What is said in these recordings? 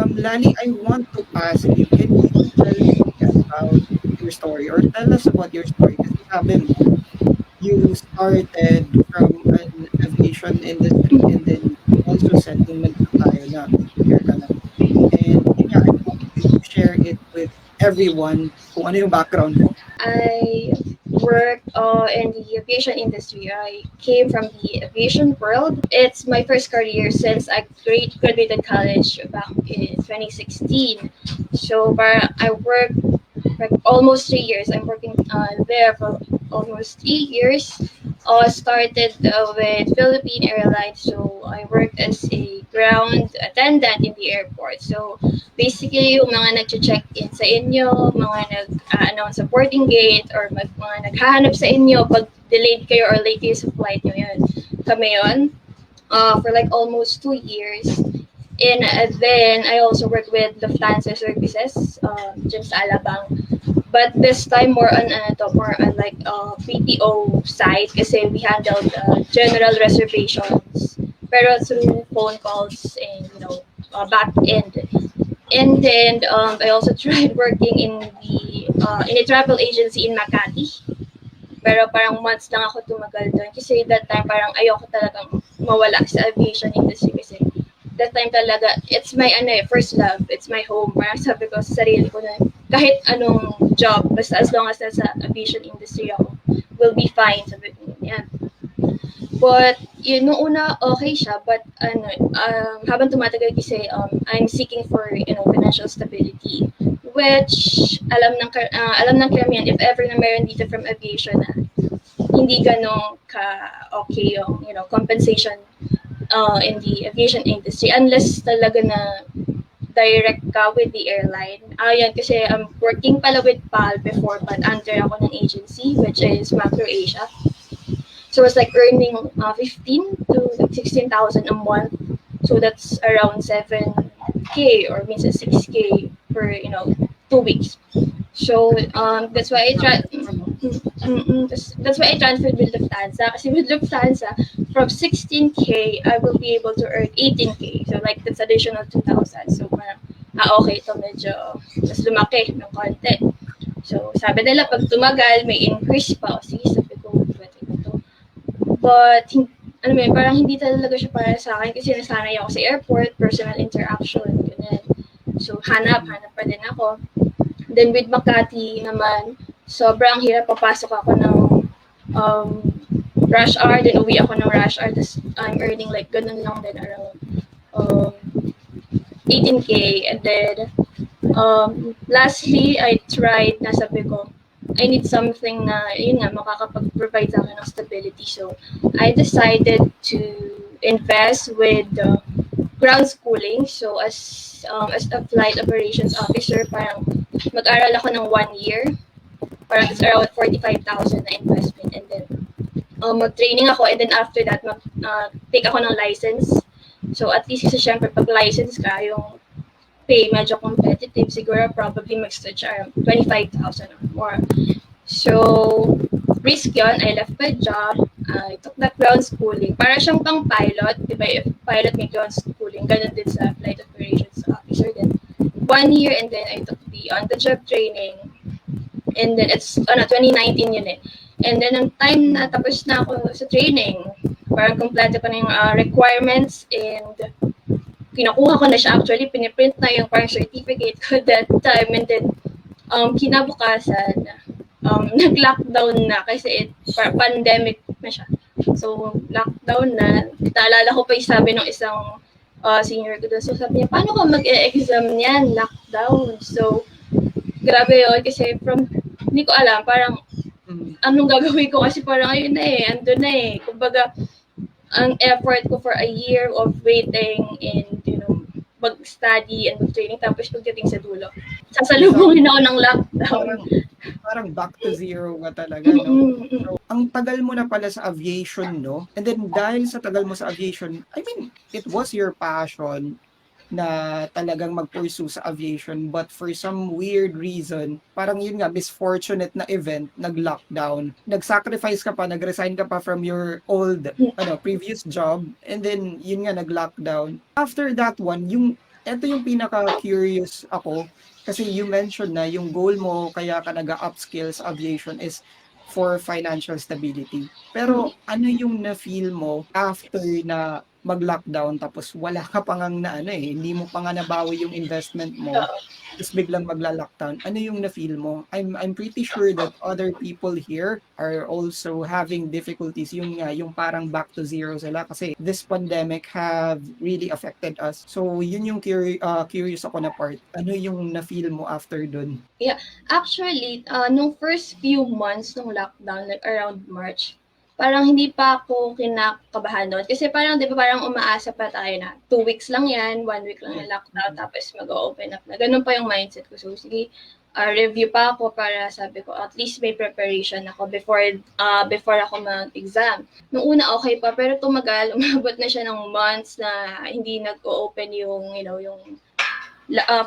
Lali, I want to ask you, can you tell me about your story or tell us about your story? Kasi sabi mo, you started from an aviation industry and then you also said nung nag-tayo na engineer ka na. And yun nga, I want you to share it with everyone kung ano yung background mo. I work in the aviation industry. I came from the aviation world. It's my first career since I graduated college back in 2016. So, but I worked like almost 3 years. I'm working there for almost 3 years. Started with Philippine Airlines. So, I worked as a ground attendant in the airport. So, basically, yung mga nag-check-in sa inyo, mga nag-announce sa boarding gate, or mga naghahanap sa inyo pag delayed kayo or late kayo sa flight nyo, yun. Kami yun. For like almost 2 years. And then, I also work with Lufthansa services, dyan sa Alabang. But this time, more on like PTO side kasi we handled general reservations. Pero through phone calls and, back end. And then I also tried working in a travel agency in Makati. Pero parang months lang ako tumagal doon kasi that time parang ayoko talagang mawala sa aviation industry kasi that time talaga it's my first love, it's my home. Parang sabi ko sa sarili ko na kahit anong job basta as long as nasa aviation industry ako will be fine, sabi ko yan. But yun, nung una okay siya, but habang tumatagal kasi I'm seeking for financial stability, which alam ng karamihan if ever na meron dito from aviation na hindi ganong ka okay yung compensation in the aviation industry unless talaga na direct ka with the airline. Yan kasi I'm working pala with PAL before but under ako ng agency which is Macro Asia. So it's like earning 15 to 16,000 a month. So that's around 7K or minsan 6K per 2 weeks. So that's why that's why I transferred with Lufthansa. Kasi with Lufthansa, from 16K, I will be able to earn 18K. So like that's additional 2,000. So parang, okay, ito medyo mas lumaki ng konti. So sabi nila pag tumagal, may increase pa. O sige, sabi ko, pwede ko to. But, parang hindi talaga siya para sa akin kasi nasanay ako sa airport, personal interaction, ganyan. So, hanap pa din ako. Then, with Makati naman, sobrang hirap papasok ako ng rush hour, then uwi ako ng rush hour, tapos I'm earning like ganun lang din around 18K. And then, lastly, I tried na sabi ko, I need something na, yun nga, makakapag-provide sa akin ng stability. So, I decided to invest with ground schooling. So, as a flight operations officer, parang mag-aral ako ng 1 year. Parang it's around 45,000 na investment. And then, mag-training ako. And then after that, take ako ng license. So, at least kasi syempre, pag license ka, yung pay medyo competitive, siguro probably mag-stretch around 25,000 or more. So, risk yun. I left my job. I took that ground schooling. Para siyang pang pilot. Diba, if pilot may ground schooling, ganun din sa flight operations officer. Then, 1 year and then I took the on-the-job training. And then, it's, 2019 yun eh. And then, ang time na tapos na ako sa training, parang kompleto ko na yung requirements and kinukuha ko na siya actually, piniprint na yung parang certificate ko that time and then kinabukasan nag-lockdown na kasi pandemic na siya. So, lockdown na. Naalala ko pa yung sabi ng isang senior ko doon. So, sabi niya, paano ka mag-e-exam niyan? Lockdown. So, grabe yun kasi hindi ko alam, parang anong gagawin ko kasi parang ayun na eh, andun na eh. Kumbaga, ang effort ko for a year of waiting and mag-study and mag-training tapos pagdating sa dulo, sasalubungin ako ng lockdown. Parang back to zero ka talaga, no? So, ang tagal mo na pala sa aviation, no? And then dahil sa tagal mo sa aviation, I mean, it was your passion na talagang mag-pursue sa aviation but for some weird reason, parang yun nga, misfortunate na event, nag-lockdown, nag-sacrifice ka pa, nag-resign ka pa from your old previous job and then yun nga, nag-lockdown. After that one, yung eto yung pinaka-curious ako, kasi you mentioned na yung goal mo kaya ka nag-upskill sa aviation is for financial stability. Mm. Pero ano yung na-feel mo after na mag-lockdown tapos wala ka pa ngang na ano, hindi mo pa nga nabawi yung investment mo, Oo. ta's biglang magla-lockdown, ano yung na-feel mo? I'm pretty sure that other people here are also having difficulties, yung nga, yung parang back to zero sila kasi this pandemic have really affected us. So yun yung curious ako na part. Ano yung na-feel mo after dun? Yeah, actually, nung first few months nung lockdown, like around March, parang hindi pa ako kinakabahan doon. Kasi parang, di ba, parang umaasa pa tayo na 2 weeks lang yan, 1 week lang Yes. yung lockdown, tapos mag-open up na. Ganun pa yung mindset ko. So, sige, review pa ako para sabi ko, at least may preparation ako before ako mag-exam. Nung una, okay pa, pero tumagal, umabot na siya ng months na hindi nag-open yung, yung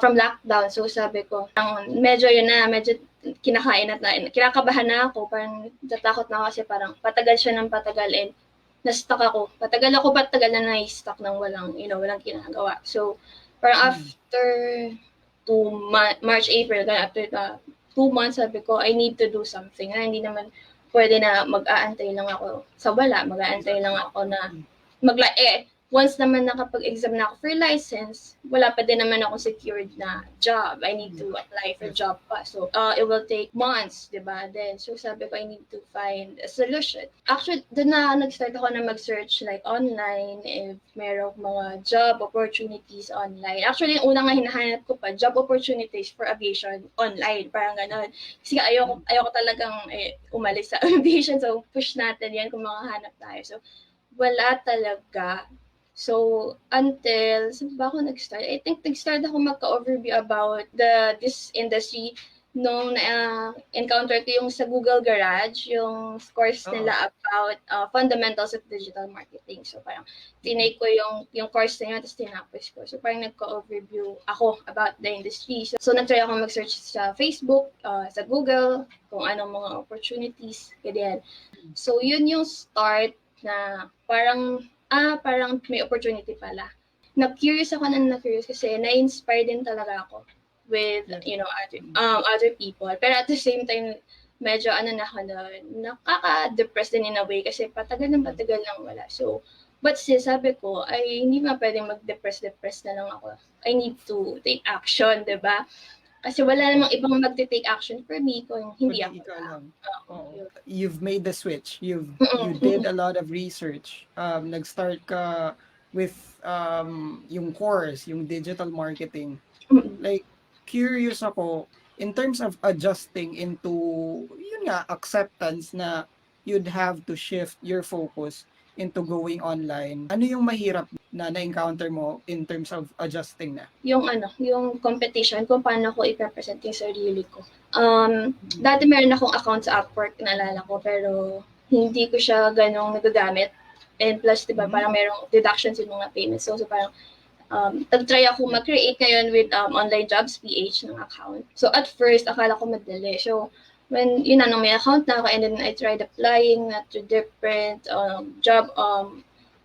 from lockdown. So sabi ko, medyo yun na, medyo kinakabahan na ako, parang natatakot na ako kasi parang patagal siya ng patagal and na-stuck ako. Patagal na na-stuck ng walang ginagawa. So, parang after March, April, after 2 months, sabi ko, I need to do something. Na hindi naman pwede na mag-aantay lang ako sa wala. Mag-aantay lang ako na once naman nakapag-exam na ako for license, wala pa din naman ako secured na job. I need to apply for job pa. So, it will take months, di ba? Then, so sabi ko, I need to find a solution. Actually, doon na nag-start ako na mag-search like online if merong mga job opportunities online. Actually, yung una nga hinahanap ko pa, job opportunities for aviation online. Parang ganon. Kasi ayoko talagang umalis sa aviation. So, push natin yan kung makahanap tayo. So, wala talaga. So, until, saan ba ako nag-start? I think nag-start ako magka-overview about this industry nung encounter ko yung sa Google Garage, yung course nila about fundamentals of digital marketing. So, parang tinake ko yung course na yun, tapos tinapos ko. So, parang nagka-overview ako about the industry. So nag-try ako mag-search sa Facebook, sa Google, kung anong mga opportunities, ganyan. So, yun yung start na parang may opportunity pala. Na-curious kasi na-inspire din talaga ako with, other people. Pero at the same time, medyo nakaka-depress din in a way kasi patagal lang wala. So, but still, sabi ko, ay hindi nga pwedeng mag-depress na lang ako. I need to take action, di ba? Kasi wala namang ibang mag-take action for me kung hindi ako lang. You've made the switch. You did a lot of research. Nag-start ka with yung course, yung digital marketing. Like, curious ako, in terms of adjusting into, yun nga, acceptance na you'd have to shift your focus into going online. Ano yung mahirap na na-encounter mo in terms of adjusting na? Yung competition, kung paano ko i-represent yung sarili ko. Dati meron akong account sa Upwork, naalala ko, pero hindi ko siya ganong nagagamit. And plus, di ba, parang merong deductions yung mga payments. So parang, nag-try ako mag-create ngayon with Online Jobs PH ng account. So at first, akala ko madali. So when, nung may account na ako, and then I tried applying to different job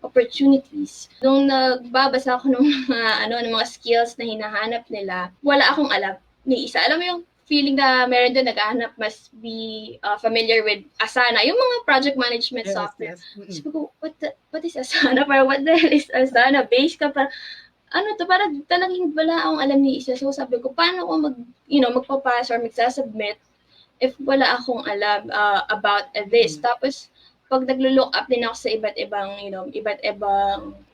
opportunities. Nung nagbabasa ako ng mga skills na hinahanap nila, wala akong alam ni isa. Alam mo yung feeling na meron doon naghahanap must be familiar with Asana, yung mga project management software. Sabi ko, what is Asana? Para what the hell is Asana? Base ka para parang talagang wala akong alam ni isa. So sabi ko, paano ako magpapasa or magsasubmit if wala akong alam about this. Tapos, pag naglo-look up din ako sa iba't ibang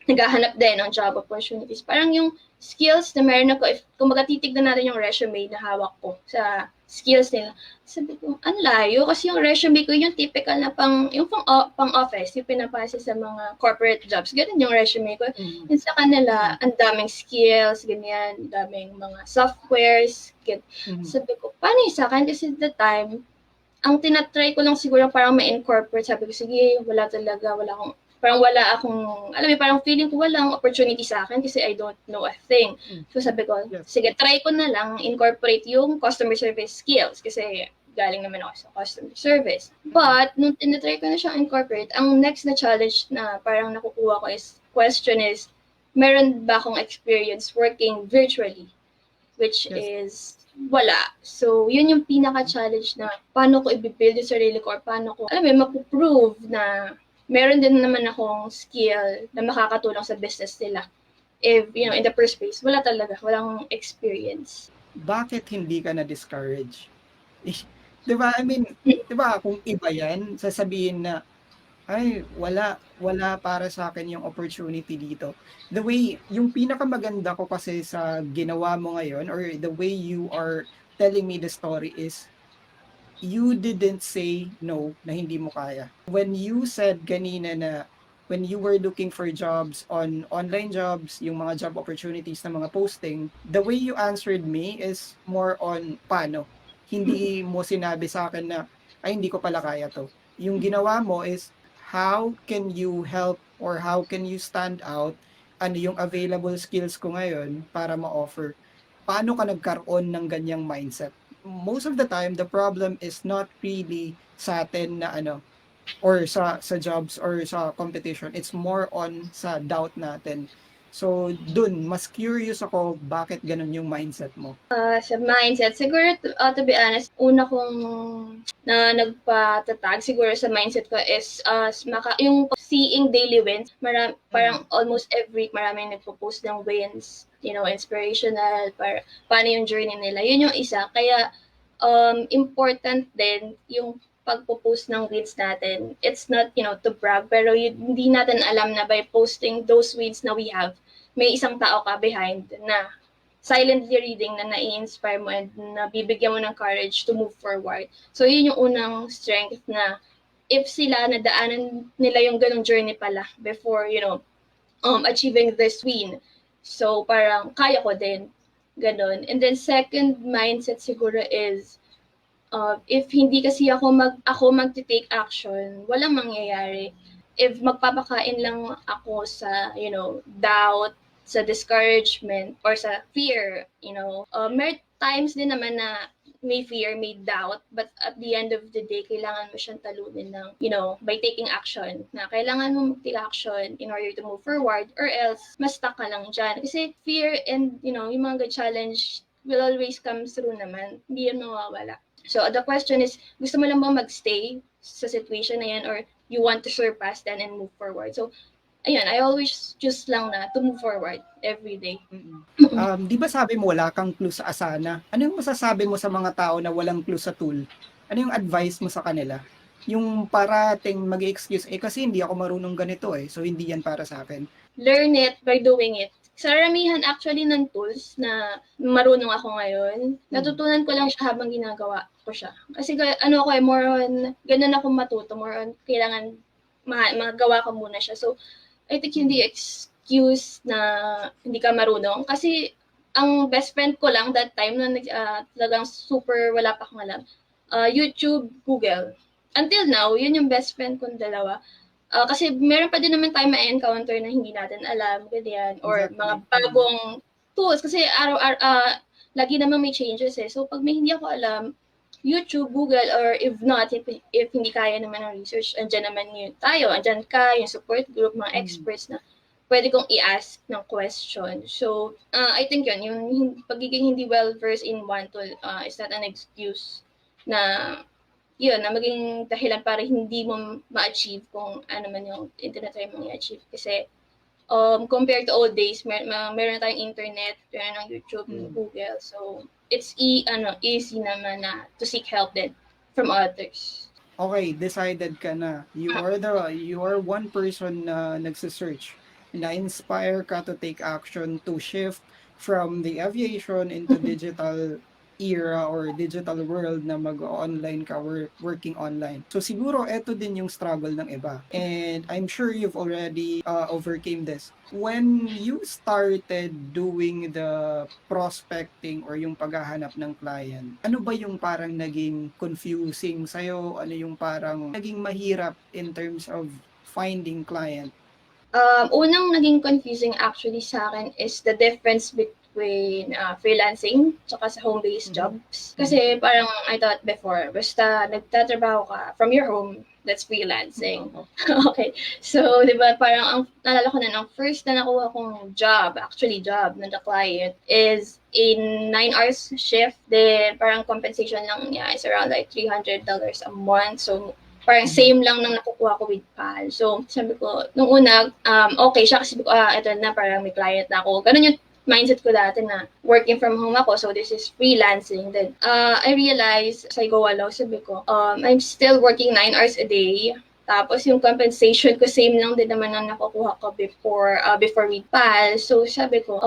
naghahanap din ng job opportunities, parang yung skills na meron ako, kung titignan natin yung resume na hawak ko sa skills nila, sabi ko, ang layo. Kasi yung resume ko, yung typical na pang office, yung pinapasa sa mga corporate jobs. Ganun yung resume ko. And sa kanila, ang daming skills, ganyan, daming mga softwares. Sabi ko, paano yung sa akin? Kasi at the time, ang tinatry ko lang siguro parang ma-incorporate. Sabi ko, sige, wala akong, alam mo, parang feeling ko walang opportunity sa akin kasi I don't know a thing. So sabi ko, sige, try ko na lang incorporate yung customer service skills kasi galing naman ako sa customer service. But, nung tinatry ko na siyang incorporate, ang next na challenge na parang nakukuha ko question is, meron ba akong experience working virtually, which Yes. is wala. So, yun yung pinaka-challenge na paano ko i-build yung sarili ko or paano ko, alam mo, mapuprove na meron din naman akong skill na makakatulong sa business nila. If, in the first place, wala talaga, walang experience. Bakit hindi ka na-discourage? 'Di ba, I mean, 'di ba kung iba 'yan, sasabihin na, "Ay wala para sa'kin yung opportunity dito." The way yung pinakamaganda ko kasi sa ginawa mo ngayon or the way you are telling me the story is, you didn't say no na hindi mo kaya. When you said kanina na when you were looking for jobs on online jobs, yung mga job opportunities na mga posting, the way you answered me is more on paano. Hindi mo sinabi sa akin na, ay hindi ko pala kaya to. Yung ginawa mo is, how can you help or how can you stand out, ano yung available skills ko ngayon para ma-offer. Paano ka nagkaroon ng ganyang mindset? Most of the time, the problem is not really sa atin na ano, or sa jobs or sa competition. It's more on sa doubt natin. So, dun, mas curious ako bakit ganun yung mindset mo. Sa mindset, siguro to be honest, una kong na nagpatatag siguro sa mindset ko is yung seeing daily wins. Parang almost every week maraming nagpo-post ng wins, inspirational, para paano yung journey nila. Yun yung isa. Kaya important din yung pagpo-post ng wins natin. It's not, to brag, pero hindi natin alam na by posting those wins na we have, may isang tao ka behind na silently reading na nai-inspire mo and nabibigyan mo ng courage to move forward. So, yun yung unang strength na if sila nadaanan nila yung ganong journey pala before, achieving this win. So, parang kaya ko din. Ganon. And then, second mindset siguro is, if hindi kasi ako magti-take action, walang mangyayari. If magpapakain lang ako sa, doubt, sa discouragement, or sa fear, may times din naman na may fear, may doubt, but at the end of the day, kailangan mo siyang talunin ng, by taking action, na kailangan mo mag-take action in order to move forward, or else, mas stuck ka lang dyan. Kasi fear and, yung mga challenge will always come through naman. Hindi yan mawawala. So, the question is, gusto mo lang ba magstay sa situation na yan or you want to surpass that and move forward? So, ayun, I always choose lang na to move forward every day. Di ba sabi mo wala kang clue sa Asana? Ano yung masasabi mo sa mga tao na walang clue sa tool? Ano yung advice mo sa kanila? Yung parating mag-excuse, kasi hindi ako marunong ganito so hindi yan para sa akin. Learn it by doing it. Saramihan actually ng tools na marunong ako ngayon, natutunan ko lang siya habang ginagawa ko siya. Kasi more on, ganun ako matuto, more on, kailangan magawa ko muna siya. So, I think hindi excuse na hindi ka marunong. Kasi, ang best friend ko lang that time, na talagang super wala pa akong alam, YouTube, Google. Until now, yun yung best friend kong dalawa. Kasi meron pa din naman tayo ma-encounter na hindi natin alam, ganyan, or Exactly. mga bagong tools. Kasi lagi naman may changes So, pag may hindi ako alam, YouTube, Google, or if not, if hindi kaya naman ng research, andyan naman tayo, andyan ka, yung support group, mga experts na pwede kong i-ask ng question. So, I think yung pagiging hindi well-versed in one tool is not an excuse na na maging dahilan para hindi mo ma-achieve kung ano man yung tinatry mong i-achieve. Kasi, compared to old days, meron tayong internet, meron ng YouTube, Google. So, it's easy naman na to seek help din from others. Okay, decided ka na. You are one person na nagse-search. Na-inspire ka to take action to shift from the aviation into digital era or digital world na mag-online ka working online. So siguro eto din yung struggle ng iba. And I'm sure you've already overcame this. When you started doing the prospecting or yung paghahanap ng client, ano ba yung parang naging confusing sa'yo? Ano yung parang naging mahirap in terms of finding client? Unang naging confusing actually sa akin is the difference between freelancing tsaka sa home-based jobs. Kasi parang I thought before, basta nagtatrabaho ka from your home, that's freelancing. Okay. So, di ba, parang ang naalala ko na ang first na nakuha kong job na the client is a 9 hours shift. Then, parang compensation lang niya is around like $300 a month. So, parang same lang nang nakukuha ko with PAL. So, sabi ko, nung una, okay siya kasi ito na, parang may client na ako. Ganun yung mindset ko dati na working from home ako, so this is freelancing. Then, I realized, as I go along, sabi ko, I'm still working 9 hours a day. Tapos yung compensation ko, same lang din naman ang nakukuha ko before with PAL. So, sabi ko,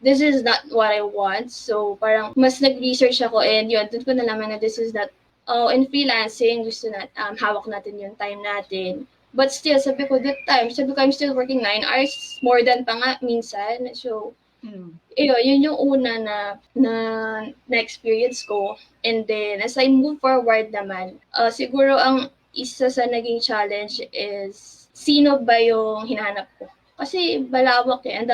this is not what I want. So, parang mas nag-research ako and yun, dun ko nalaman na this is not in freelancing, gusto na hawak natin yung time natin. But still, sabi ko, I'm still working 9 hours, more than pa nga minsan. So, yun yung una na experience ko. And then, as I move forward naman, siguro ang isa sa naging challenge is, sino ba yung hinahanap ko? Kasi balawak eh, ang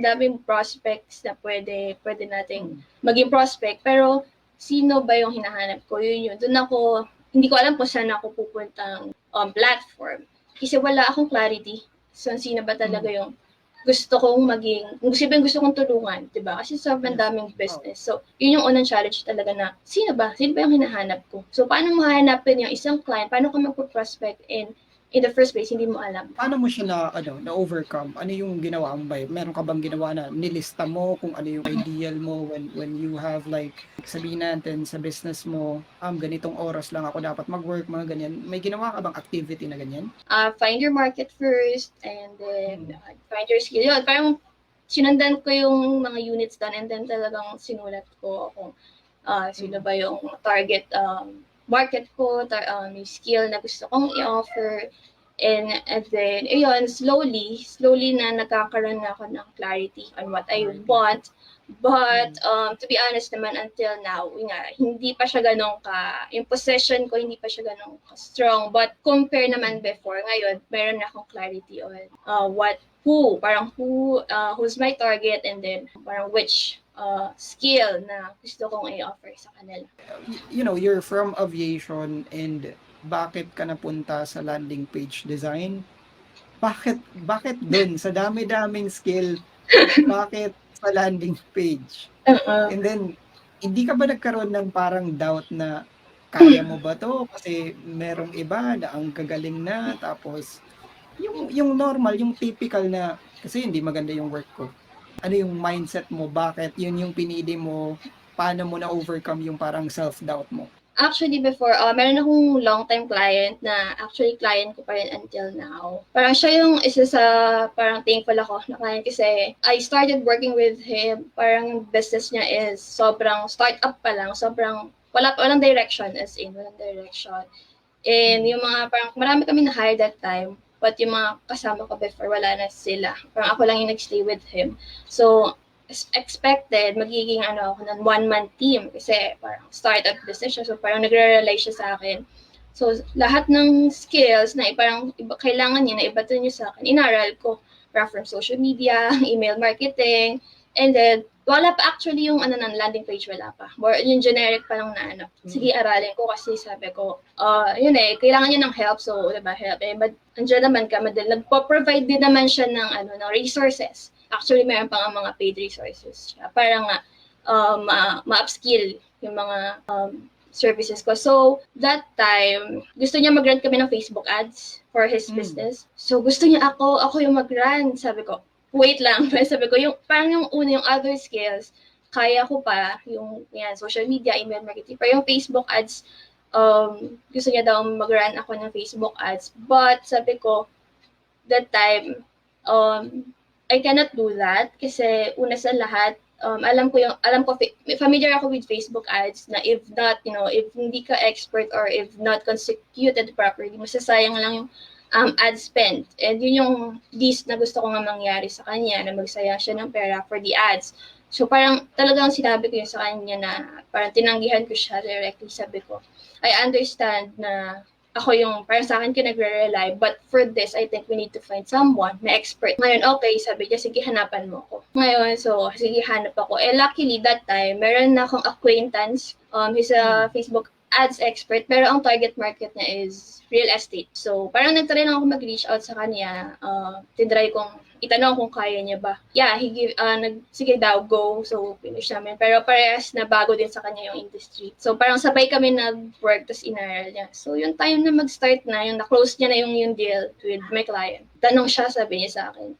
daming prospects na pwede nating maging prospect. Pero, sino ba yung hinahanap ko? Yun. Hindi ko alam kung saan ako pupuntang platform. Kasi wala akong clarity. So, sino ba talaga yung gusto kong gusto kong tulungan, di ba? Kasi sobrang daming business. So, yun yung unang challenge talaga na, sino ba yung hinahanap ko? So, paano mo hahanapin yung isang client? Paano ka magpo-prospect in the first place, hindi mo alam. Paano mo siya na-overcome? Ano yung ginawa mo ba? Meron ka bang ginawa na nilista mo kung ano yung ideal mo when you have like, sabihin natin sa business mo, ganitong oras lang ako dapat mag-work, mga ganyan. May ginawa ka bang activity na ganyan? Find your market first and then find your skill. Yun, parang sinundan ko yung mga units doon and then talagang sinulat ko kung sino ba yung target market ko, yung skill na gusto kong i-offer. And then, slowly na nagkakaroon na ako ng clarity on what I want. But, to be honest naman, until now, hindi pa siya ganun yung possession ko, hindi pa siya ganun strong. But, compare naman before, ngayon, meron na akong clarity on who's my target and then, parang which skill na gusto kong i-offer sa kanila. You're from aviation and bakit ka napunta sa landing page design? Bakit dun? Sa dami-daming skill, bakit sa landing page? And then, hindi ka ba nagkaroon ng parang doubt na kaya mo ba to? Kasi merong iba na ang gagaling na, tapos yung normal, yung typical na, kasi hindi maganda yung work ko. Ano yung mindset mo? Bakit yun yung pinili mo? Paano mo na-overcome yung parang self-doubt mo? Actually, before, meron akong long-time client na actually client ko pa rin until now. Parang siya yung isa sa parang thankful ako na client kasi I started working with him. Parang business niya is sobrang startup pa lang. Sobrang walang direction as in, walang direction. And yung mga parang marami kami na-hire that time. But yung mga kasama ko before, wala na sila. Parang ako lang yung nag-stay with him. So, expected, magiging ako ng one-man team kasi parang startup business siya. So, parang nagre-rely siya sa akin. So, lahat ng skills na parang kailangan niya na ibato niya sa akin, inaral ko. Parang from social media, email marketing, and then, wala pa actually yung ng landing page, wala pa. More yung generic pa lang na sige, aralin ko kasi sabi ko, kailangan niya ng help. So, diba, help. But, andyan naman ka, nagpo-provide din naman siya ng resources. Actually, mayroon pa nga mga paid resources siya. Para nga, ma-upskill yung mga services ko. So, that time, gusto niya mag-run kami ng Facebook ads for his business. So, gusto niya ako yung mag-run. Sabi ko, wait lang. Sabi ko, yung other skills, kaya ko pa, yung social media, email marketing. Pero yung Facebook ads, gusto niya daw mag-run ako ng Facebook ads. But, sabi ko, that time, I cannot do that kasi una sa lahat, familiar ako with Facebook ads na if hindi ka expert or if not consecuted properly, masasayang lang yung ad spend. And yun yung least na gusto ko nga mangyari sa kanya, na magsayang siya ng pera for the ads. So parang talagang sinabi ko yun sa kanya na parang tinanggihan ko siya directly. Sabi ko, I understand na ako yung parang sa akin ka nagre-rely. But for this, I think we need to find someone na expert. Ngayon, okay, sabi niya, sige, hanapan mo ako. Ngayon, so, sige, hanap ako. Luckily, that time, meron na akong acquaintance. He's a Facebook ads expert, pero ang target market niya is real estate. So, parang nagtry lang ako mag-reach out sa kanya. Tinry kong itanong kung kaya niya ba. Yeah, sige daw, go. So, finish namin. Pero parehas na bago din sa kanya yung industry. So, parang sabay kami nag-work, tapos inaral niya. So, yung time na mag-start na, yung na-close niya na yung deal with my client. Tanong siya, sabi niya sa akin,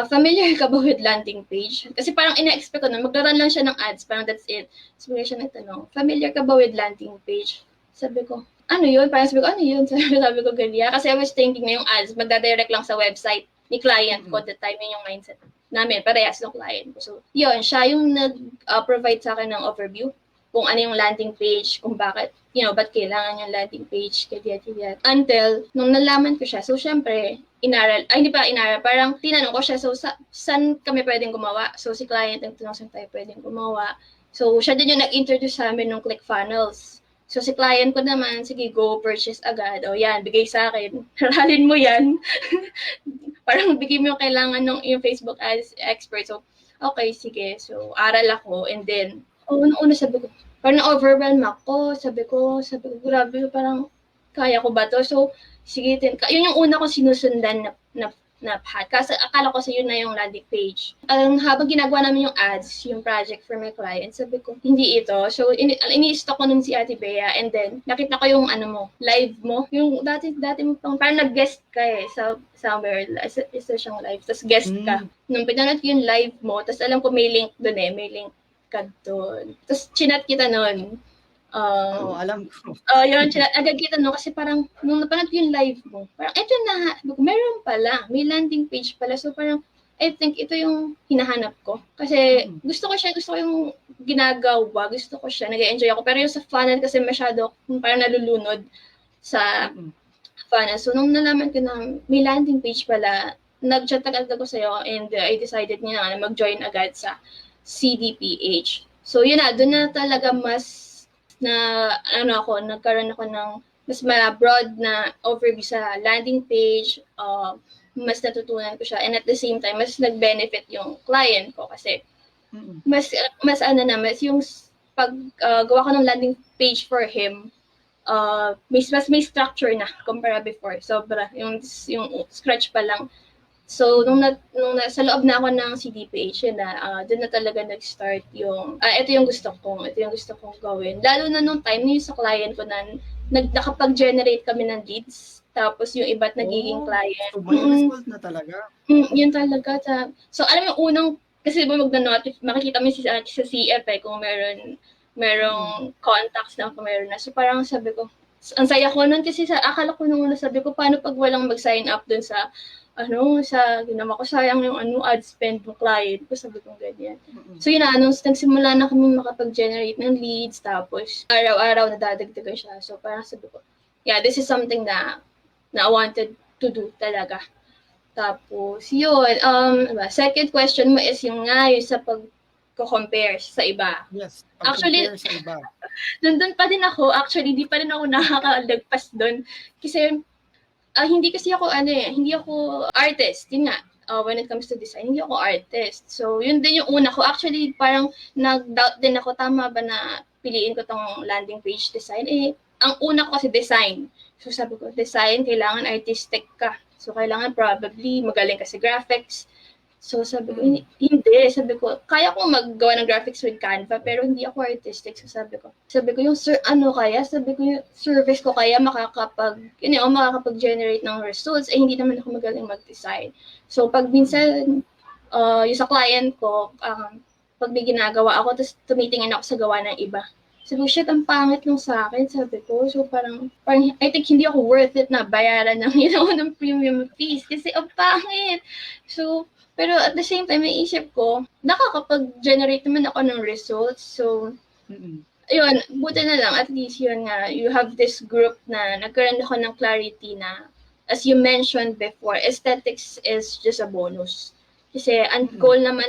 familiar ka ba with landing page? Kasi parang ina-expect ko na, maglaran lang siya ng ads, parang that's it. Sabi siya nagtanong, familiar ka ba with landing page? Sabi ko, ano yun? Parang sabi ko, ano yun? Sabi ko, ganyan. Kasi I was thinking na yung ads, magdadirect lang sa website ni client ko. At the time, yun yung mindset namin, parehas ng client ko. So, yun, siya yung nag-provide sa akin ng overview kung ano yung landing page, kung bakit, ba't kailangan yung landing page, kaya. Until, nung nalaman ko siya, so, syempre, hindi pa inaral, parang tinanong ko siya, so, saan kami pwedeng gumawa? So, si client ang tinanong saan tayo pwedeng gumawa. So, siya din yung nag-introduce sa amin ng ClickFunnels. So, si client ko naman, sige, go purchase agad. O, yan, bigay sa akin. Haralin mo yan. Parang bigay mo yung kailangan ng yung Facebook ads expert. So, okay, sige. So, aral ako. And then, una sabi ko, parang na-overwhelm ako. Sabi ko, grabe, parang kaya ko ba to? So, sige, yun yung una kong sinusundan na path. Kasi akala ko sa yun na yung landing page. Habang ginagawa namin yung ads, yung project for my client, sabi ko, hindi ito. So, ini-stock ko nun si Ate Bea, and then, nakita ko yung live mo. Yung dati mo pang, parang nag-guest ka somewhere, isa siyang live, tapos guest ka. Nung pinanood ko yung live mo, tapos alam ko may link dun may link ka dun. Tapos chinat kita nun. Oo, alam ko. Yun, agad kita kasi parang, nung napanood ko yung live mo, parang, eto na, meron pala, may landing page pala. So parang, I think ito yung hinahanap ko. Kasi gusto ko yung ginagawa, gusto ko siya, nag-enjoy ako. Pero yung sa funnel kasi masyado, parang nalulunod sa funnel. So nung nalaman ko na may landing page pala, nag-chat agad ako sa'yo, and I decided na mag-join agad sa CDPH. So yun na, doon na talaga nagkaroon ako ng mas broad na overview sa landing page, mas natutunan ko siya, and at the same time, mas nag-benefit yung client ko kasi mas yung paggawa ko ng landing page for him, mas may structure na compare before. Sobra, yung scratch pa lang. So, nung sa loob na ako ng CDPH, yun doon na talaga nag-start yung, ito yung gusto kong gawin. Lalo na nung time yung sa client ko na nakapag-generate kami ng leads, tapos yung iba't nagiging client. So, may result na talaga. Yun talaga. So, alam mo yung unang, kasi makikita mo sa CF kung merong contacts na kung meron na. So, parang sabi ko, ang saya ko nun kasi akala ko nung una, sabi ko, paano pag walang mag-sign up dun sa ginawa ko, sayang yung ad spend ng client ko, sabi kong ganyan. So yun nung nagsimula na kami makapag-generate ng leads, tapos araw-araw nadadagdagan siya. So parang sabi ko, yeah, this is something na I wanted to do talaga. Tapos yun, second question mo is yung sa pag-compare sa iba. Yes, actually, sa iba. Nandun pa din ako, actually, di pa rin ako nakakalagpas doon. Kasi hindi ako artist. Yun nga, when it comes to design, hindi ako artist. So, yun din yung una ko. Actually, parang nag-doubt din ako, tama ba na piliin ko tong landing page design? Ang una ko kasi design. So, sabi ko, design, kailangan artistic ka. So, kailangan probably magaling ka sa graphics. So, sabi ko, hindi. Sabi ko, kaya ko maggawa ng graphics with Canva, pero hindi ako artistic. So, sabi ko yung sabi ko, yung service ko kaya makakapag-generate ng results, hindi naman ako magaling mag-design. So, pag minsan, yung sa client ko, pag may ginagawa ako, tapos tumitingin ako sa gawa ng iba. Sabi ko, shit, ang pangit nung sa akin, sabi ko. So, parang I think hindi ako worth it na bayaran ng premium fees kasi ang pangit. So, pero at the same time, may isip ko, nakakapag-generate naman ako ng results. So, yun, buti na lang, at least yun nga, you have this group na nagkaroon ako ng clarity na, as you mentioned before, aesthetics is just a bonus. Kasi ang goal naman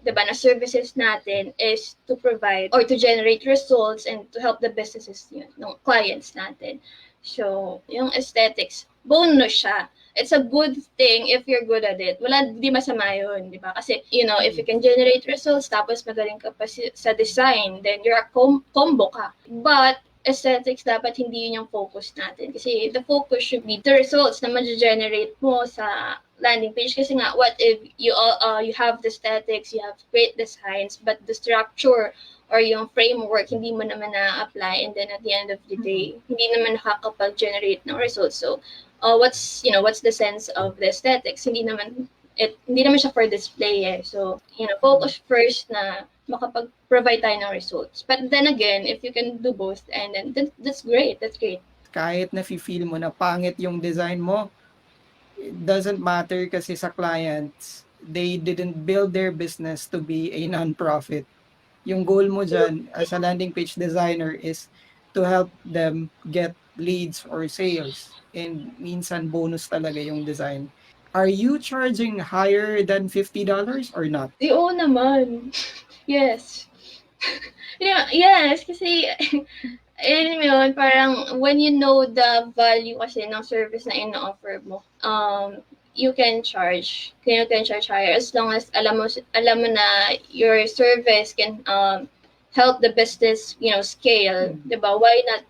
na services natin is to provide or to generate results and to help the businesses, ng clients natin. So, yung aesthetics, bonus siya. It's a good thing if you're good at it. Wala, di masama yun, di ba? Kasi, if you can generate results, tapos magaling ka pa sa design, then you're a combo ka. But, aesthetics, dapat hindi yun yung focus natin. Kasi the focus should be the results na ma-generate mo sa landing page. Kasi nga, what if you have the aesthetics, you have great designs, but the structure or yung framework, hindi mo naman na-apply, and then at the end of the day, hindi naman nakakapag-generate ng results. So, what's the sense of the aesthetics? Hindi naman siya for display eh. So, focus first na makapag-provide tayo ng results. But then again, if you can do both, and then that's great. That's great. Kahit na feel mo na pangit yung design mo, it doesn't matter kasi sa clients, they didn't build their business to be a non-profit. Yung goal mo dyan as a landing page designer is to help them get leads or sales. And minsan bonus talaga yung design. Are you charging higher than $50 or not? Oo naman. Yes. Yes, kasi yun, parang when you know the value kasi ng service na ino-offer mo, you can charge higher as long as alam mo na your service can help the business, scale, 'di ba? Why not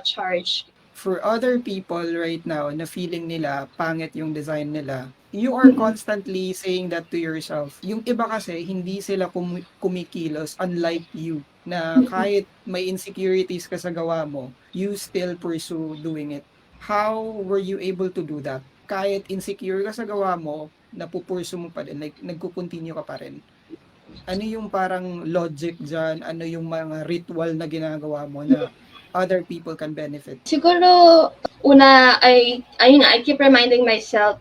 charge? For other people right now na feeling nila pangit yung design nila, you are constantly saying that to yourself. Yung iba kasi hindi sila kumikilos unlike you na kahit may insecurities ka sa gawa mo, you still pursue doing it. How were you able to do that? Kahit insecure ka sa gawa mo, napupursu mo pa din, like nagko-continue ka pa rin. Ano yung parang logic dyan? Ano yung mga ritual na ginagawa mo na other people can benefit? Siguro, una, I keep reminding myself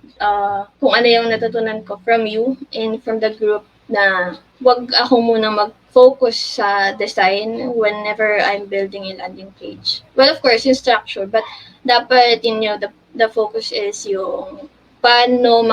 kung ano yung natutunan ko from you and from the group na wag ako munang mag-focus sa design whenever I'm building a landing page. Well, of course, yung structure, but dapat, the focus is yung paano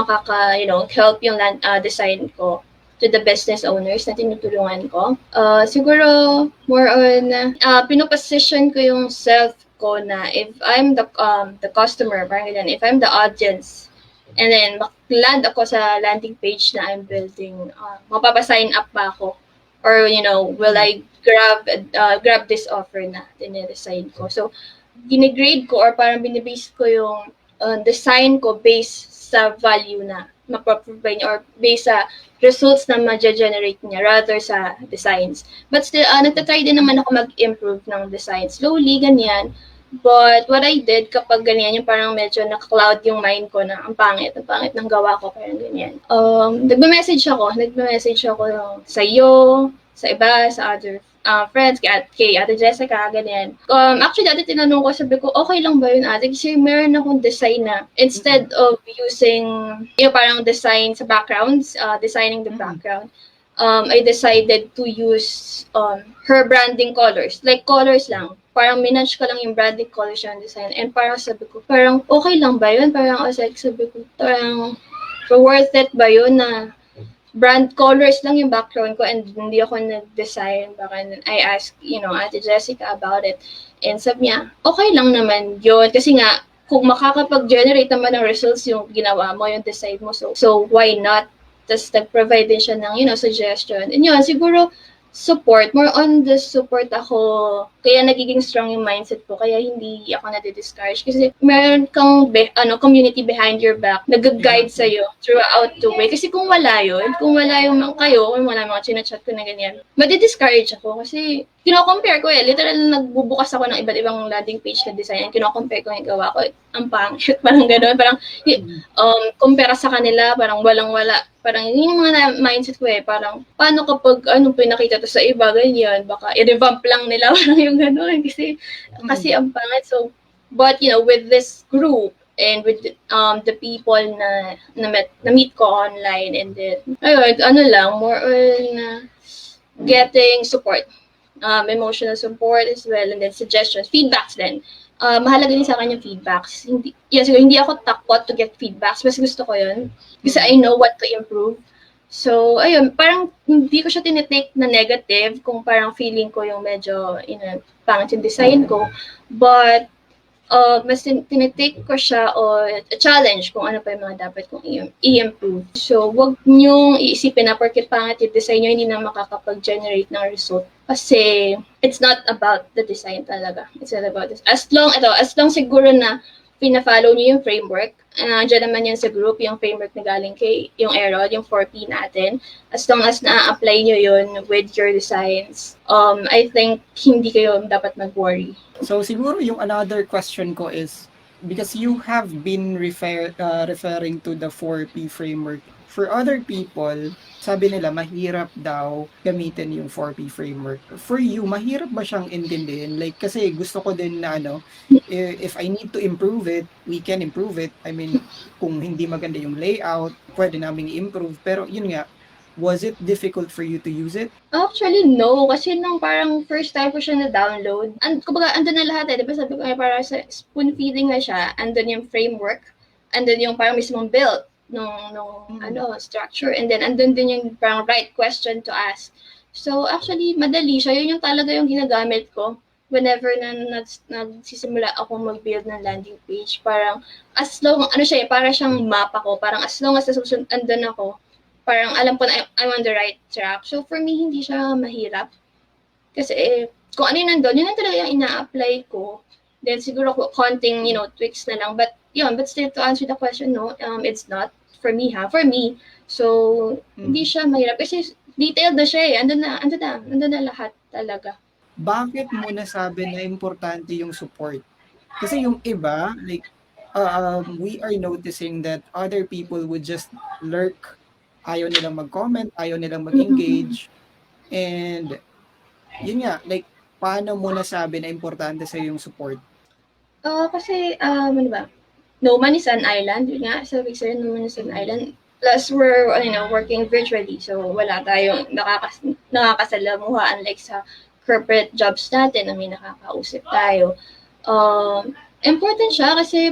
help yung design ko to the business owners na tinutulungan ko. Siguro, more on, pinoposition ko yung self ko na if I'm the customer, parang ganyan, if I'm the audience, and then land ako sa landing page na I'm building, mapapasign up ba ako? Or, will I grab this offer na dine-design ko? So, gine-grade ko or parang binibase ko yung design ko based sa value na mapaprovide niya or based sa results na ma-generate niya rather sa designs. But still, nagtatry din naman ako mag-improve ng design. Slowly, ganyan. But what I did kapag ganyan, yung parang medyo naka-cloud yung mind ko na ang pangit ng gawa ko, parang ganyan. Nagme-message ako sa iyo, sa iba, sa other friends, kay Ate Jessica, ganyan. Actually, dati tinanong ko, sabi ko, okay lang ba yun, ate? Kasi meron akong design na, instead of using, parang design sa backgrounds, designing the background, I decided to use her branding colors. Like, colors lang. Parang minatch ko lang yung branding colors yung design. And parang sabi ko, parang okay lang ba yun? Parang sabi ko, parang worth it ba yun na brand colors lang yung background ko and hindi ako nag-design. Baka I asked, Ate Jessica about it. And sabi niya, okay lang naman yun. Kasi nga, kung makakapag-generate naman ng results yung ginawa mo, yung design mo, so why not? Tapos nag-provide din siya ng, suggestion. And yun, siguro, support, more on the support ako, kaya nagiging strong yung mindset ko, kaya hindi ako nade-discourage. Kasi meron kang community behind your back, nag-guide sa'yo throughout the way. Kasi kung wala yung kayo, kung wala mga chinachat ko na ganyan, madi-discourage ako kasi kino-compare ko literal nagbubukas ako ng iba't ibang landing page na design and kino-compare ko yung gawa ko, ang pangit, parang gano'n, parang compare sa kanila, parang walang-wala. Parang yun yung mga mindset ko parang paano kapag pinakita to sa iba, ganyan, baka i-revamp lang nila, parang yung gano'n, kasi ang pangit. So, but with this group, and with the people na meet ko online, and then, ayun, more on getting support. Emotional support as well, and then suggestions, feedbacks din. Mahalaga din sa akin yung feedbacks. Siguro hindi ako takot to get feedbacks, mas gusto ko yun. Kasi I know what to improve. So, ayun, parang hindi ko siya tinitake na negative kung parang feeling ko yung medyo, pangit yung design ko. But, mas tinitake ko siya o a challenge kung ano pa yung mga dapat kong i-improve. So, wag niyong iisipin na porket pangit yung design nyo, hindi na makakapag-generate ng result. Kasi, it's not about the design talaga. It's not about this. As long siguro na pina-follow niyo yung framework, dyan naman yan sa group, yung framework na galing kay yung Errol, yung 4P natin. As long as na-apply niyo yun with your designs, I think hindi kayo dapat mag-worry. So siguro yung another question ko is, because you have been referring to the 4P framework. For other people, sabi nila mahirap daw gamitin yung 4P framework. For you, mahirap ba siyang intindihin? Like kasi gusto ko din na if I need to improve it, we can improve it. I mean, kung hindi maganda yung layout, pwede naming i-improve. Pero yun nga, was it difficult for you to use it? Actually, no. Kasi nung parang first time ko siya na-download, kumbaga, andun na lahat eh. Di ba sabi ko parang sa spoon feeding na siya, andun yung framework, andun yung parang mismong build nung structure, and then andun din yung parang right question to ask. So, actually, madali siya. Yun yung talaga yung ginagamit ko whenever na nagsisimula ako mag-build ng landing page. Parang, as long, siya eh, para siyang map ako. Parang as long as nasusunod, andun ako, parang alam ko na I'm on the right track. So, for me, hindi siya mahirap. Kasi, kung ano yung nandun, yun ang talaga yung ina-apply ko. Then, siguro, konting, tweaks na lang. But, but still, to answer the question, no, it's not. For me, For me. So, hindi siya mahirap. Kasi, detailed na siya eh. Andun na lahat talaga. Bakit mo nasabi na importante yung support? Kasi yung iba, like, we are noticing that other people would just lurk, ayaw nilang mag-comment, ayaw nilang mag-engage, and yun nga, like, paano mo nasabi na importante sa yung support? Kasi, ano ba? No man is an island. Yun nga, sabi ko sa'yo, no man is an island. Plus, we're, working virtually. So, wala tayong nakakasalamuha unlike sa corporate jobs natin na may nakakausap tayo. Important siya kasi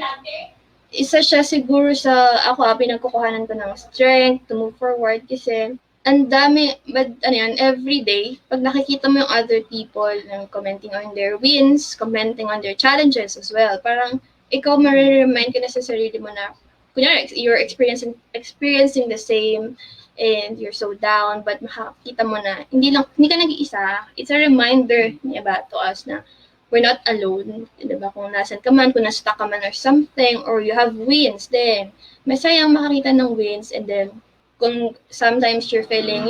isa siya siguro sa ako, pinagkukuhanan ko ng strength to move forward kasi ang dami, but every day, pag nakikita mo yung other people commenting on their wins, commenting on their challenges as well, parang ikaw ma-remind ka na sa sarili mo na, kunyari, you're experiencing the same and you're so down, but makakita mo na hindi ka nag-iisa. It's a reminder, diba, to us na we're not alone. Diba, kung nasan ka man, kung na-stuck ka man or something, or you have wins, then masayang makakita ng wins, and then kung sometimes you're feeling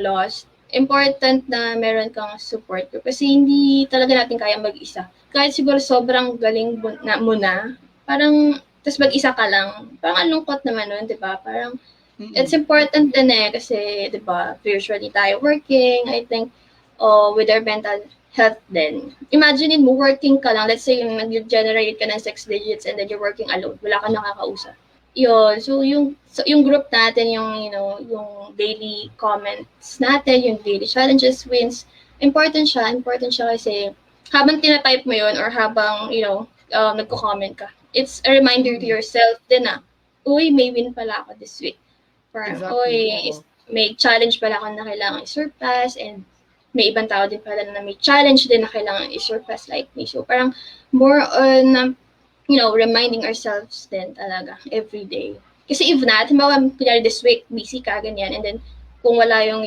lost, important na meron kang support group kasi hindi talaga natin kaya mag-isa. Kahit siguro sobrang galing mo na, parang, tas mag-isa ka lang, parang ang lungkot naman nun, di ba? Parang, it's important din eh, kasi, di ba, virtually tayo working, I think, with our mental health din. Imaginein mo, working ka lang, let's say, nag-generate ka ng 6 digits and then you're working alone, wala kang nakakausap. Yun, so yung group natin, yung daily comments natin, yung daily challenges, wins, important siya kasi habang tinatype mo yun or habang, nagko-comment ka, it's a reminder to yourself din na, uy, may win pala ako this week. Parang, Exactly. may challenge pala ako na kailangan i-surpass, and may ibang tao din pala na may challenge din na kailangan i-surpass like me. So, parang more on, reminding ourselves din talaga every day. Kasi if not, kunyari this week, busy ka, ganyan, and then kung wala yung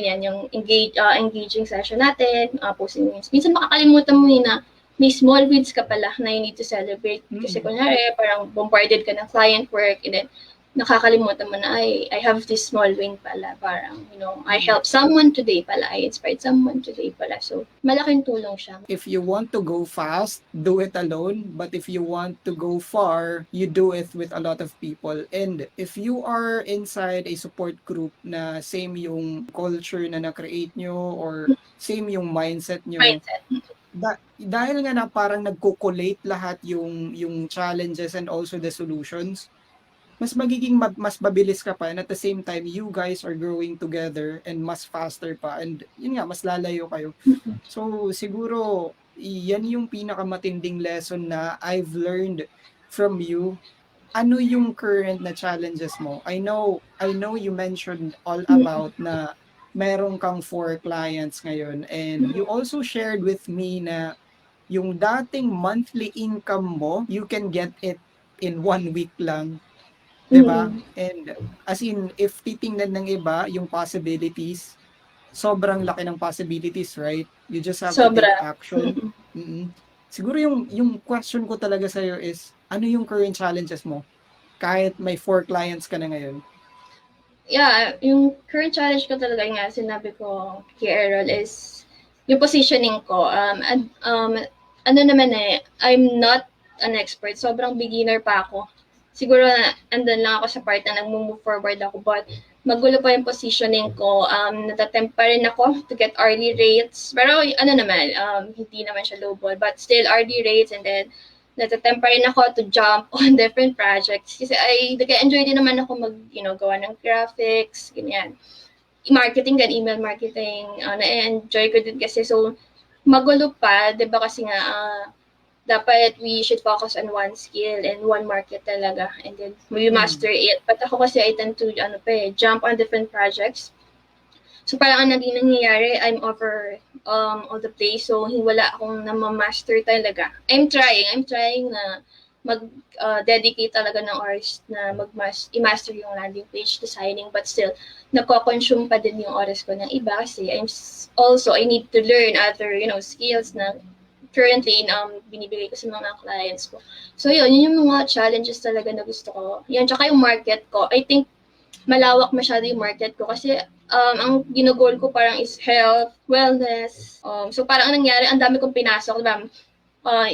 engaging session natin, posting wins, minsan makakalimutan mo na may small wins ka pala na you need to celebrate. Kasi kunyari, parang bombarded ka ng client work, and then nakakalimutan mo na, I have this small win pala. Parang, I helped someone today pala. I inspired someone today pala. So, malaking tulong siya. If you want to go fast, do it alone. But if you want to go far, you do it with a lot of people. And if you are inside a support group na same yung culture na na-create nyo or same yung mindset nyo, dahil nga na parang nagko-collate lahat yung challenges and also the solutions, mas magiging mas mabilis ka pa, and at the same time you guys are growing together and mas faster pa, and yun nga, mas lalayo kayo. So siguro yan yung pinakamatinding lesson na I've learned from you. Ano yung current na challenges mo? I know you mentioned all about na meron kang 4 clients ngayon, and you also shared with me na yung dating monthly income mo, you can get it in 1 week lang, 'di ba? Mm. And as in, if titingnan ng iba yung possibilities, sobrang laki ng possibilities, right? You just have to take Sobra. action. Mm. Siguro yung question ko talaga sa'yo is, ano yung current challenges mo? Kahit may 4 clients ka na ngayon? Yeah, yung current challenge ko talaga nga sinabi ko kay Errol is yung positioning ko. Ano naman I'm not an expert. Sobrang beginner pa ako. Siguro na andun lang ako sa part na nag-move forward ako. But magulo pa yung positioning ko. Natatempt pa rin ako to get hourly rates. Pero ano naman, hindi naman siya lowball. But still hourly rates, and then natatempt pa rin ako to jump on different projects. Kasi nag-enjoy din naman ako gawa ng graphics, ganyan. Marketing din, email marketing, na-enjoy ko din kasi. So, magulo pa, di ba kasi nga, dapat we should focus on one skill and one market talaga. And then, we master it. But ako kasi I tend to, jump on different projects. So, parang ang naging nangyayari, I'm over all the place. So, wala akong namamaster talaga. I'm trying na mag-dedicate talaga ng hours na i-master yung landing page designing. But still, nako-consume pa din yung oras ko ng iba kasi I need to learn other, skills na currently binibigay ko sa mga clients ko. So, yun yung mga challenges talaga na gusto ko. Yan, tsaka yung market ko. I think malawak masyado yung market ko kasi ang ginugol ko parang is health, wellness. So parang ang nangyari, ang dami kong pinasok, diba?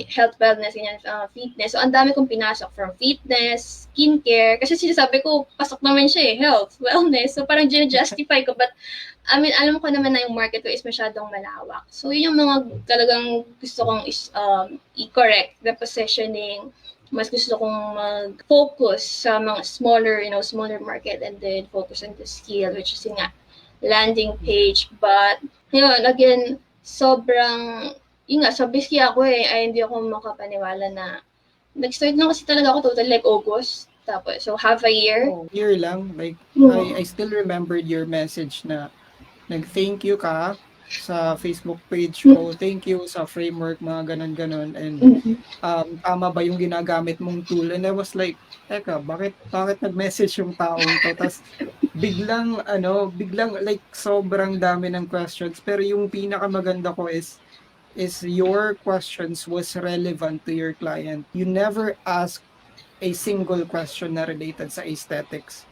Health, wellness, ganyan, fitness. So ang dami kong pinasok from fitness, skincare. Kasi sinasabi ko, pasok naman siya health, wellness. So parang justify ko. But I mean, alam ko naman na yung market ko is masyadong malawak. So yun yung mga talagang gusto kong i-correct, the positioning. Mas gusto kong mag-focus sa mga smaller market, and then focus on the skill, which is nga, landing page. But, yun, again, yun nga, so busy ako ay hindi ako makapaniwala na, nag-start lang kasi talaga ako totally like August. Tapos, so half a year. Year lang. Like, I still remembered your message na nag-thank you ka sa Facebook page ko. Thank you sa framework, mga ganon-ganon. And tama ba yung ginagamit mong tool? And I was like, teka, bakit nag-message yung taong to? Tapos biglang like sobrang dami ng questions. Pero yung pinakamaganda ko is your questions was relevant to your client. You never ask a single question na related sa aesthetics,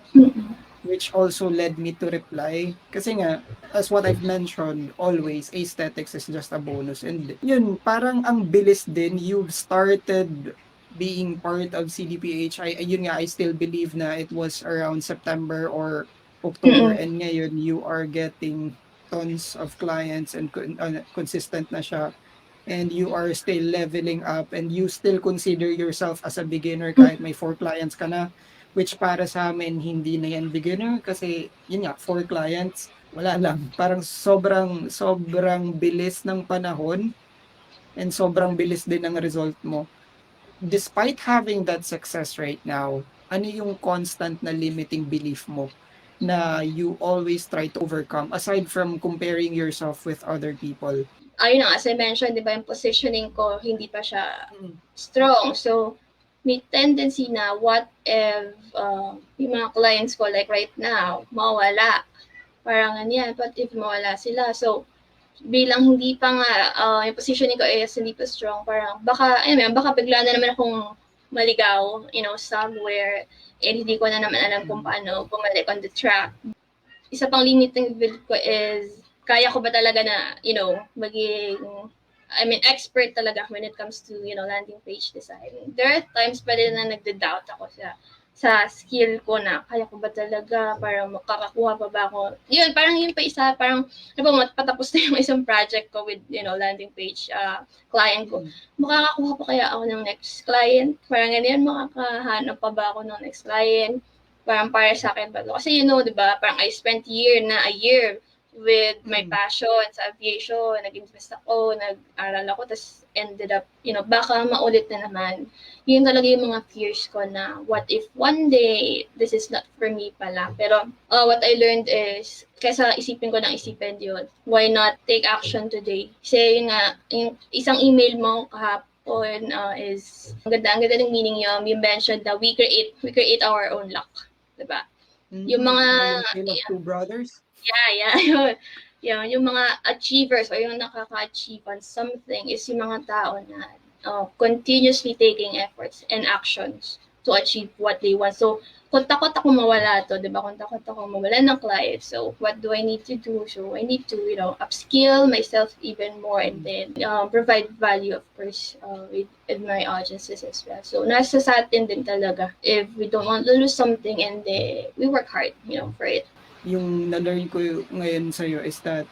which also led me to reply. Kasi nga, as what I've mentioned, always, aesthetics is just a bonus. And yun, parang ang bilis din, you've started being part of CDPH. Yun nga, I still believe na it was around September or October, and ngayon you are getting tons of clients and consistent na siya. And you are still leveling up, and you still consider yourself as a beginner kahit may 4 clients ka na, which para sa amin hindi na yan beginner kasi yun nga, 4 clients, wala lang. Parang sobrang bilis ng panahon and sobrang bilis din ng result mo. Despite having that success right now, ano yung constant na limiting belief mo na you always try to overcome aside from comparing yourself with other people? Ayun na, as I mentioned, di ba, yung positioning ko, hindi pa siya strong. So, may tendency na what if yung mga clients ko, like right now, mawala. Parang ganyan, what if mawala sila? So, bilang hindi pa nga, yung positioning ko is hindi pa strong, parang baka bigla na naman akong maligaw, somewhere, and hindi ko na naman alam kung paano bumalik on the track. Isa pang limiting belief ko is, kaya ko ba talaga na, maging, expert talaga when it comes to, landing page design. There are times pa rin na nagda-doubt ako sa skill ko na, kaya ko ba talaga, parang makakakuha pa ba ako. Yun, parang yun pa isa, parang, patapos na yung isang project ko with, landing page client ko. Makakakuha pa kaya ako ng next client? Parang ganyan, makakahanap pa ba ako ng next client? Parang para sa akin ba? Kasi di ba, parang I spent a year with my passion sa aviation, nag-invest ako, nag-aral ako, tapos ended up, baka maulit na naman. Yun talaga yung mga fears ko na what if one day, this is not for me pala. Pero what I learned is, kaysa isipin ko ng isipin yun, why not take action today? Kasi yun nga, yung isang email mo kahapon is, ang ganda ng meaning yun. You mentioned that we create our own luck. Diba? Yung mga, yung Tale of Two Brothers? Yeah. Yung mga achievers or yung nakaka-achieve on something is yung mga tao na continuously taking efforts and actions to achieve what they want. So, kung takot ako mawala to, di ba? Kung takot ako mawala ng client, so what do I need to do? So, I need to, upskill myself even more and then provide value, of course, with my audiences as well. So, nasa sa atin din talaga. If we don't want to lose something and we work hard, for it. Yung na-learn ko ngayon sa'yo is that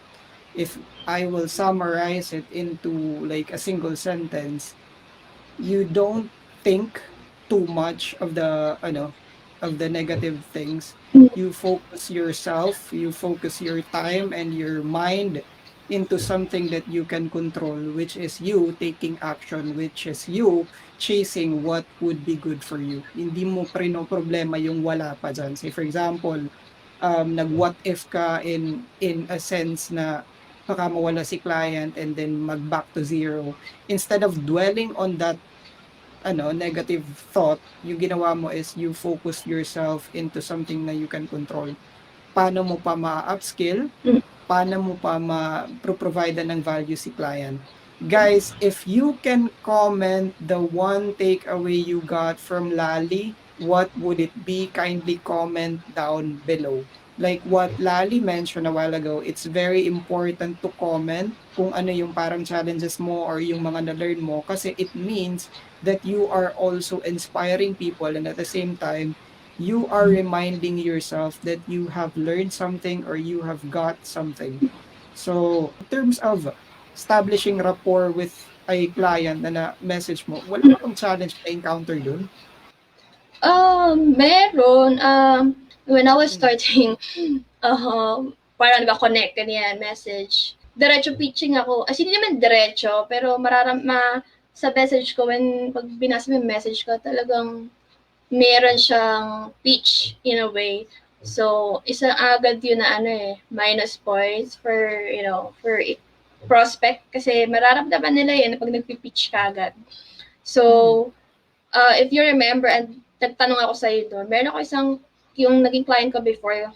if I will summarize it into like a single sentence, you don't think too much of the negative things. You focus yourself, you focus your time and your mind into something that you can control, which is you taking action, which is you chasing what would be good for you. Hindi mo problema yung wala pa dyan. Say for example, nag-what if ka in a sense na baka mawala si client and then mag-back to zero. Instead of dwelling on that negative thought, yung ginawa mo is you focus yourself into something na you can control. Paano mo pa ma-upskill? Paano mo pa ma-provide ng value si client? Guys, if you can comment the one takeaway you got from Lallie, what would it be? Kindly comment down below. Like what Lallie mentioned a while ago, it's very important to comment kung ano yung parang challenges mo or yung mga na-learn mo kasi it means that you are also inspiring people and at the same time, you are reminding yourself that you have learned something or you have got something. So, in terms of establishing rapport with a client na message mo, wala ka bang challenge na encounter dun? Meron. When I was starting, parang diba connect, ganyan, message. Diretso pitching ako. As hindi naman diretso, pero sa message ko, pag binasa mo yung message ko, talagang meron siyang pitch in a way. So, isa agad yun na minus points for, for prospect. Kasi mararamdaman nila yun pag nagpipitch ka agad. So, if you remember, and nagtanong ako sa'yo doon, meron ako yung naging client ko before,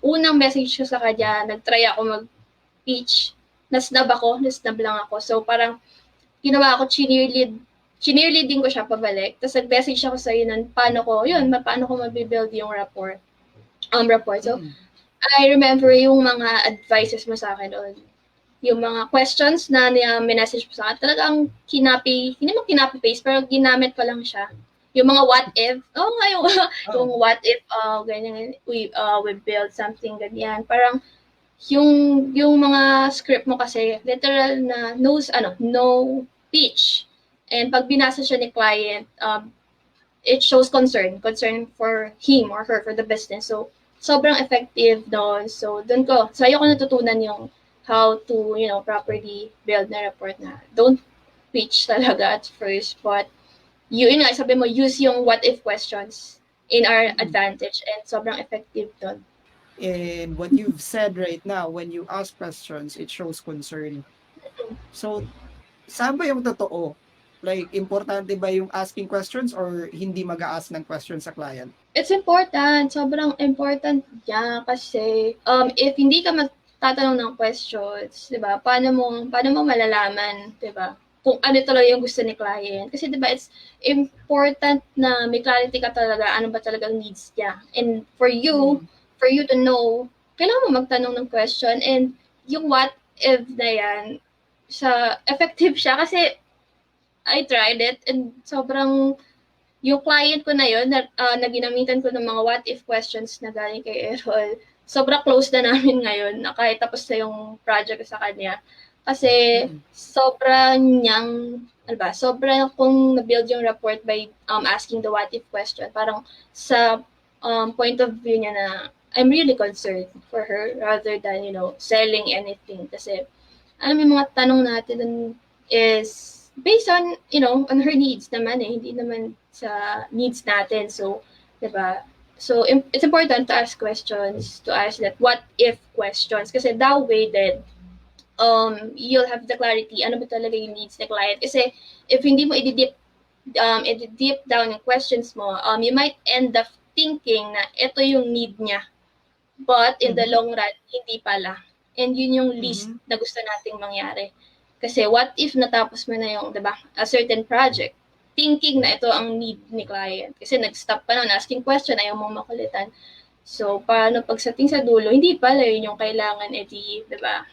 unang message ko sa kanya, nag-try ako mag-pitch, nasnab lang ako. So, parang, ginawa ako, chinirleading ko siya pabalik. Tapos, nag-message ako sa'yo nun, paano ko mabibuild yung rapport. So, I remember yung mga advices mo sa akin doon. Yung mga questions na minessage mo sa akin, talagang hindi mo kinapi-paste, pero ginamit ko lang siya. Yung mga what if, yung what if, ganyan, we build something, ganyan. Parang, yung mga script mo kasi, literal na, no pitch. And pag binasa siya ni client, it shows concern for him or her, for the business. So, sobrang effective doon. So, sa'yo ko natutunan yung how to, properly build na report na don't pitch talaga at first, but yun nga, sabi mo, use yung what if questions in our advantage and sobrang effective doon. And what you've said right now, when you ask questions, it shows concern. So, saan ba yung totoo? Like, importante ba yung asking questions or hindi mag-a-ask ng questions sa client? It's important. Sobrang important niya kasi if hindi ka magtatanong ng questions, 'di ba? Paano mo malalaman, 'di ba? Kung ano talaga yung gusto ni client. Kasi 'di ba, it's important na may clarity ka talaga ano ba talagang needs niya. And for you to know, kailangan mo magtanong ng question and yung what if na yan, effective siya kasi I tried it and sobrang yung client ko na yun, na ginamitan ko ng mga what if questions na galing kay Errol, sobrang close na namin ngayon na kahit tapos na yung project sa kanya. Kasi sobrang kung na-build yung rapport by asking the what if question, parang sa point of view niya na I'm really concerned for her rather than, selling anything. Kasi, alam mo, yung mga tanong natin dun is based on, on her needs naman eh, hindi naman sa needs natin. So, 'di ba? So, it's important to ask questions, to ask that what if questions. Kasi that way then, you'll have the clarity, ano ba talaga yung needs ng client. Kasi, if hindi mo i-deep down yung questions mo, you might end up thinking na ito yung need niya. But in the Mhm. long run, hindi pala. And yun yung least Mhm. na gusto nating mangyari. Kasi what if natapos mo na yung, 'di ba, a certain project, thinking na ito ang need ni client. Kasi nag-stop pa nun, asking question, ayaw mong makulitan. So, paano pagdating sa dulo, hindi pala yun yung kailangan, edi, 'di ba?